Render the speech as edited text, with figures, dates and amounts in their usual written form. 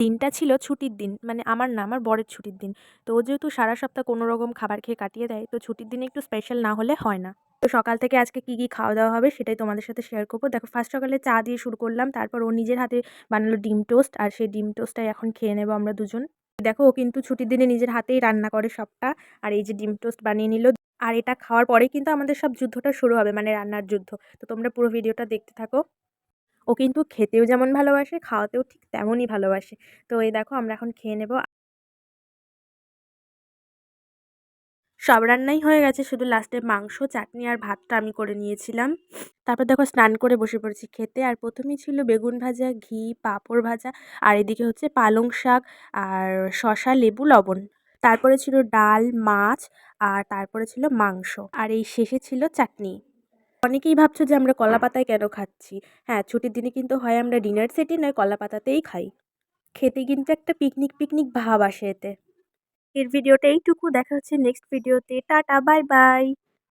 দিনটা ছিল ছুটির দিন। মানে আমার না, আমার বরের ছুটির দিন। তো ও যেহেতু সারা সপ্তাহ কোনো রকম খাবার খেয়ে কাটিয়ে দেয়, তো ছুটির দিনে একটু স্পেশাল না হলে হয় না। তো সকাল থেকে আজকে কি খাওয়া-দাওয়া হবে সেটাই তোমাদের সাথে শেয়ার করব। দেখো ফার্স্ট সকালে চা দিয়ে শুরু করলাম। তারপর ও নিজের হাতে বানালো ডিম টোস্ট, আর সেই ডিম টোস্টটাই এখন খেয়ে নেব আমরা দুজন। দেখো ও কিন্তু ছুটির দিনে নিজের হাতেই রান্না করে সবটা। আর এই যে ডিম টোস্ট বানিয়ে নিল। আর এটা খাওয়ার পরেই কিন্তু আমাদের সব যুদ্ধটা শুরু হবে, মানে রান্নার যুদ্ধ। তো তোমরা পুরো ভিডিওটা দেখতে থাকো। ও কিন্তু খেতেও যেমন ভালোবাসে, খাওয়াতেও ঠিক তেমনই ভালোবাসে। তো এই দেখো আমরা এখন খেয়ে নেব। সব রান্নাই হয়ে গেছে, শুধু লাস্টে মাংস, চাটনি আর ভাতটা আমি করে নিয়েছিলাম। তারপর দেখো স্নান করে বসে পড়েছি খেতে। আর প্রথমেই ছিল বেগুন ভাজা, ঘি, পাঁপড় ভাজা, আর এদিকে হচ্ছে পালং শাক আর শসা, লেবু, লবণ। তারপরে ছিল ডাল, মাছ, আর তারপরে ছিল মাংস। আর এই শেষে ছিল চাটনি। অনেকেই ভাবছো যে আমরা কলাপাতায় কেন খাচ্ছি। হ্যাঁ, ছুটির দিনে কিন্তু হয় আমরা ডিনার সেটে নয় কলাপাতাতেই খাই। খেতে কিন্তু একটা পিকনিক পিকনিক ভাব আসে এতে। এর ভিডিওটা এইটুকু। দেখা হচ্ছে নেক্সট ভিডিওতে। Tata, bye bye.